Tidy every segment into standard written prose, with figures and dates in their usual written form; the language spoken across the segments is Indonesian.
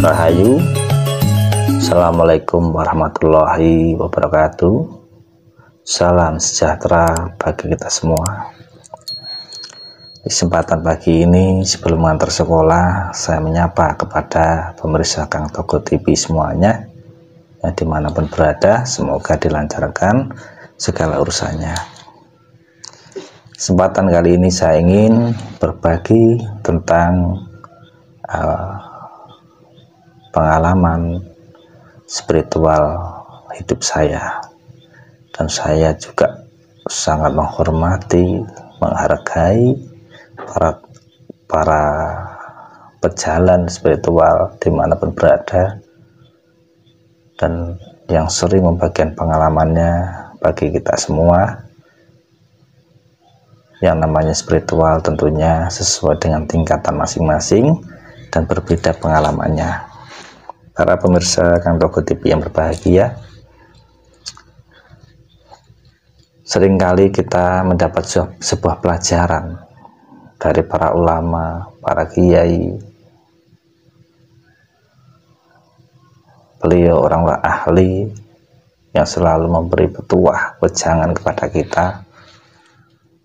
Rahayu. Assalamualaikum warahmatullahi wabarakatuh. Salam sejahtera bagi kita semua. Kesempatan pagi ini sebelum mengantar sekolah, saya menyapa kepada pemirsa Kang Togo TV semuanya yang dimanapun berada, semoga dilancarkan segala urusannya. Kesempatan kali ini saya ingin berbagi tentang pengalaman spiritual hidup saya, dan saya juga sangat menghormati, menghargai para pejalan spiritual dimanapun berada, dan yang sering membagikan pengalamannya bagi kita semua. Yang namanya spiritual tentunya sesuai dengan tingkatan masing-masing dan berbeda pengalamannya. Para pemirsa Kang Togo TV yang berbahagia, seringkali kita mendapat sebuah pelajaran dari para ulama, para kiai. Beliau orang ahli yang selalu memberi petuah, wejangan kepada kita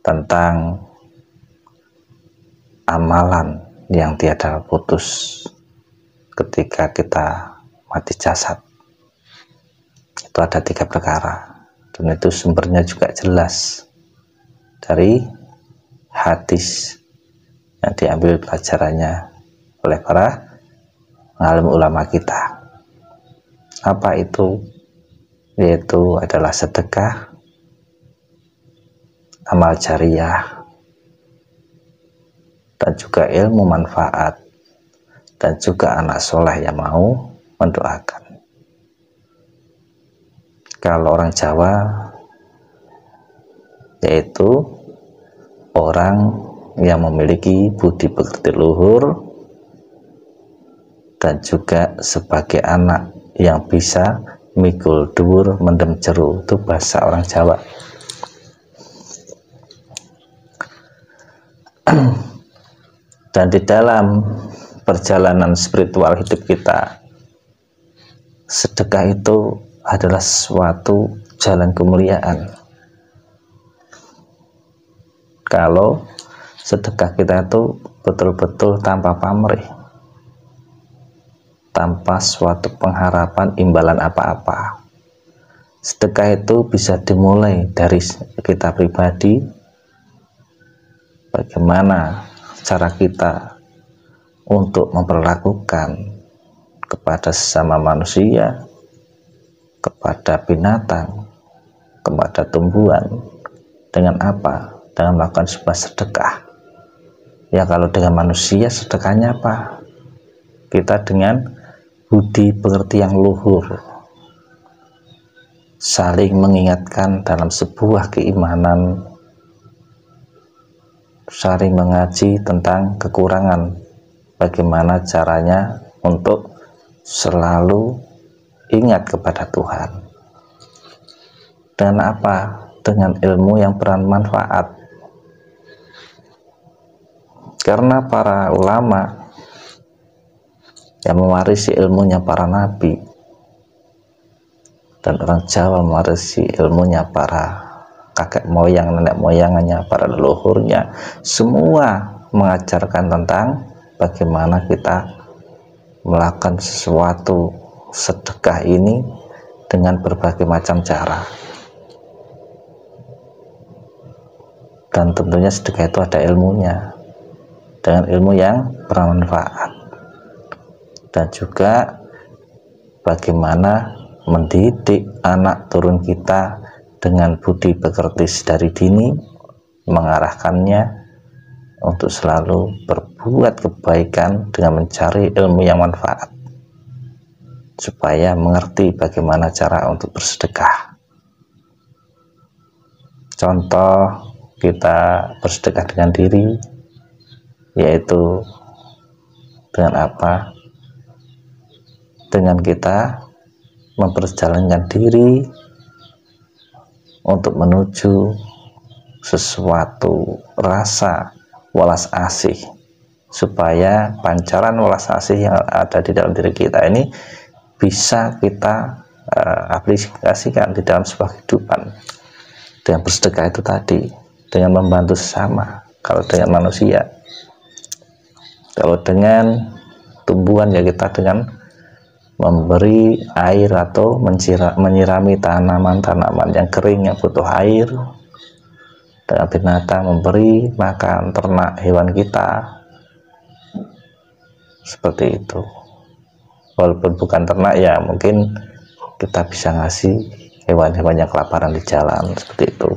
tentang amalan yang tiada putus ketika kita mati jasad. Itu ada 3 perkara, dan itu sumbernya juga jelas dari hadis yang diambil pelajarannya oleh para alim ulama kita. Apa itu? Yaitu adalah sedekah, amal jariah, dan juga ilmu manfaat, dan juga anak soleh yang mau mendoakan. Kalau orang Jawa, yaitu orang yang memiliki budi pekerti luhur, dan juga sebagai anak yang bisa mikul dhuwur mendem jeru. Itu bahasa orang Jawa. Dan di dalam perjalanan spiritual hidup kita, sedekah itu adalah suatu jalan kemuliaan. Kalau sedekah kita itu betul-betul tanpa pamrih, tanpa suatu pengharapan imbalan apa-apa. Sedekah itu bisa dimulai dari kita pribadi. Bagaimana cara kita untuk memperlakukan kepada sesama manusia, kepada binatang, kepada tumbuhan, dengan apa? Dengan melakukan sebuah sedekah. Ya, kalau dengan manusia sedekahnya apa? Kita dengan budi pekerti yang luhur, saling mengingatkan dalam sebuah keimanan, saling mengaji tentang kekurangan, bagaimana caranya untuk selalu ingat kepada Tuhan. Dengan apa? Dengan ilmu yang bermanfaat. Karena para ulama yang mewarisi ilmunya para nabi, dan orang Jawa mewarisi ilmunya para kakek moyang, nenek moyangnya, para leluhurnya, semua mengajarkan tentang bagaimana kita melakukan sesuatu sedekah ini dengan berbagai macam cara. Dan tentunya sedekah itu ada ilmunya, dengan ilmu yang bermanfaat. Dan juga bagaimana mendidik anak turun kita dengan budi pekerti dari dini, mengarahkannya untuk selalu berbuat kebaikan dengan mencari ilmu yang manfaat, supaya mengerti bagaimana cara untuk bersedekah. Contoh, kita bersedekah dengan diri, yaitu dengan apa? Dengan kita memperjalankan diri untuk menuju sesuatu rasa welas asih supaya pancaran welas asih yang ada di dalam diri kita ini bisa kita aplikasikan di dalam sebuah kehidupan. Dengan bersedekah itu tadi, dengan membantu sesama, kalau dengan manusia. Kalau dengan tumbuhan ya kita dengan memberi air atau menyirami tanaman-tanaman yang kering yang butuh air. Dengan binatang memberi makan ternak hewan kita, seperti itu. Walaupun bukan ternak ya mungkin kita bisa ngasih hewan-hewan yang kelaparan di jalan, seperti itu.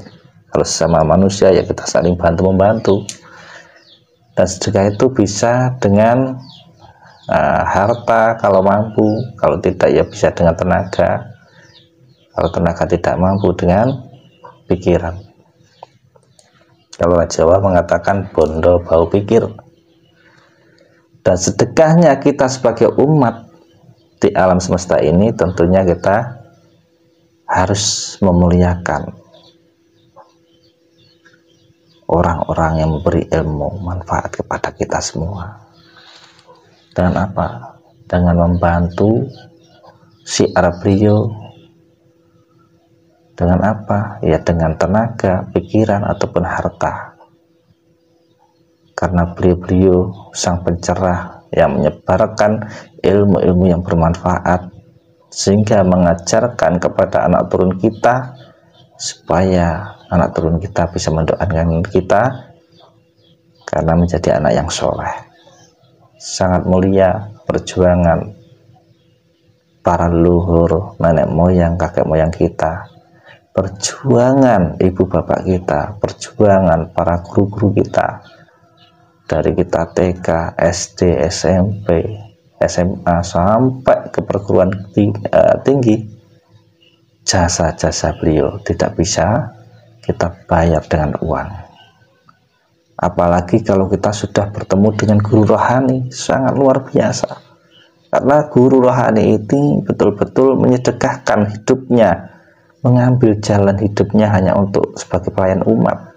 Kalau sesama manusia ya kita saling bantu membantu. Dan sedekah itu bisa dengan harta kalau mampu, kalau tidak ya bisa dengan tenaga, kalau tenaga tidak mampu dengan pikiran. Kalau orang Jawa mengatakan bondo bau pikir. Dan sedekahnya kita sebagai umat di alam semesta ini tentunya kita harus memuliakan orang-orang yang memberi ilmu manfaat kepada kita semua. Dengan apa? Dengan membantu syiar beliau. Dengan apa? Ya dengan tenaga, pikiran, ataupun harta. Karena beliau-beliau sang pencerah yang menyebarkan ilmu-ilmu yang bermanfaat, sehingga mengajarkan kepada anak turun kita, supaya anak turun kita bisa mendoakan kita karena menjadi anak yang soleh. Sangat mulia perjuangan para leluhur, nenek moyang, kakek moyang kita, perjuangan ibu bapak kita, perjuangan para guru-guru kita, dari kita TK, SD, SMP, SMA sampai ke perguruan tinggi. Jasa-jasa beliau tidak bisa kita bayar dengan uang. Apalagi kalau kita sudah bertemu dengan guru rohani, sangat luar biasa. Karena guru rohani ini betul-betul menyedekahkan hidupnya, mengambil jalan hidupnya hanya untuk sebagai pelayan umat,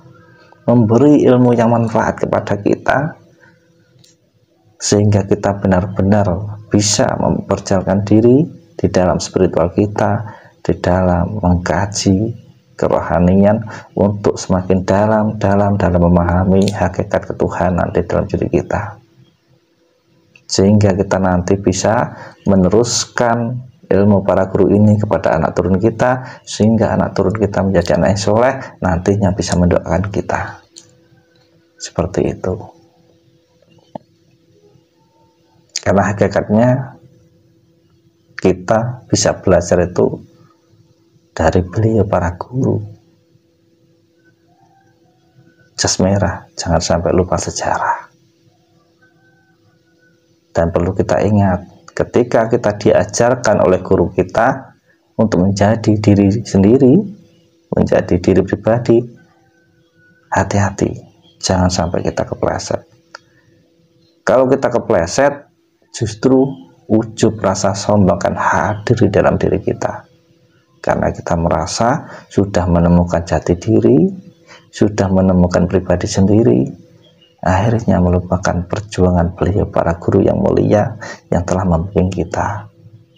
memberi ilmu yang manfaat kepada kita, sehingga kita benar-benar bisa memperjalankan diri di dalam spiritual kita, di dalam mengkaji kerohanian untuk semakin dalam memahami hakikat ketuhanan di dalam diri kita, sehingga kita nanti bisa meneruskan ilmu para guru ini kepada anak turun kita, sehingga anak turun kita menjadi anak yang soleh, nantinya bisa mendoakan kita. Seperti itu. Karena hakikatnya kita bisa belajar itu dari beliau para guru. Jas merah, jangan sampai lupa sejarah. Dan perlu kita ingat, ketika kita diajarkan oleh guru kita untuk menjadi diri sendiri, menjadi diri pribadi, hati-hati, jangan sampai kita kepleset. Kalau kita kepleset, justru ujub rasa sombong akan hadir di dalam diri kita. Karena kita merasa sudah menemukan jati diri, sudah menemukan pribadi sendiri, akhirnya melupakan perjuangan beliau para guru yang mulia yang telah membimbing kita.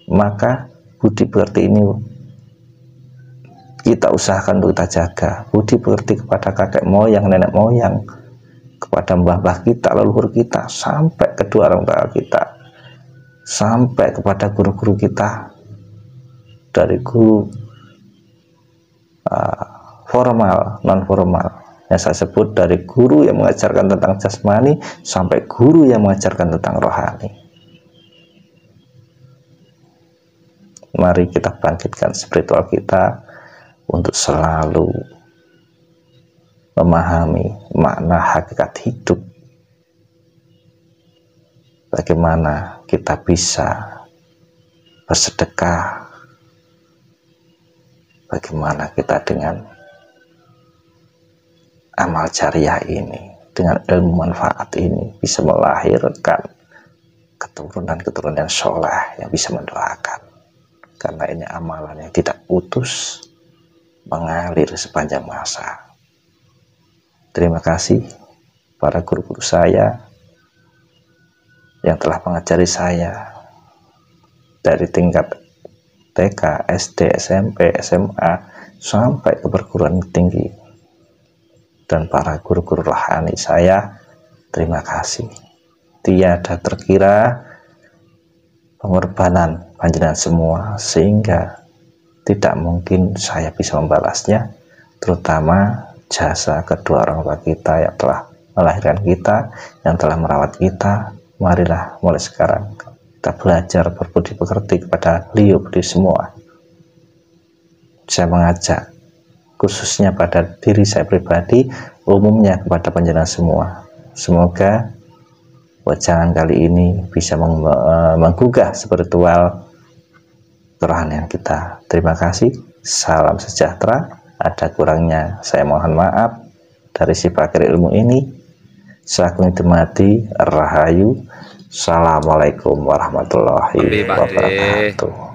Maka budi pekerti ini kita usahakan untuk kita jaga. Budi pekerti kepada kakek moyang, nenek moyang, kepada mbah-mbah kita, leluhur kita, sampai kedua orang tua kita, sampai kepada guru-guru kita, dari guru formal, non formal, yang saya sebut dari guru yang mengajarkan tentang jasmani sampai guru yang mengajarkan tentang rohani. Mari kita bangkitkan spiritual kita untuk selalu memahami makna hakikat hidup, bagaimana kita bisa bersedekah, bagaimana kita dengan amal jariah ini, dengan ilmu manfaat ini bisa melahirkan keturunan-keturunan yang soleh yang bisa mendoakan. Karena ini amalan yang tidak putus, mengalir sepanjang masa. Terima kasih para guru-guru saya yang telah mengajari saya dari tingkat TK, SD, SMP, SMA sampai ke perguruan tinggi, dan para guru-guru rohani saya, terima kasih. Tiada terkira pengorbanan panjenengan semua sehingga tidak mungkin saya bisa membalasnya, terutama jasa kedua orang tua kita yang telah melahirkan kita, yang telah merawat kita. Marilah mulai sekarang kita belajar berbudi pekerti kepada beliau semua. Saya mengajak khususnya pada diri saya pribadi, umumnya kepada panjenengan semua. Semoga wejangan kali ini bisa menggugah spiritual kerohanian kita. Terima kasih. Salam sejahtera. Ada kurangnya saya mohon maaf dari si pakir ilmu ini. Sagung dimati, rahayu. Assalamualaikum warahmatullahi wabarakatuh.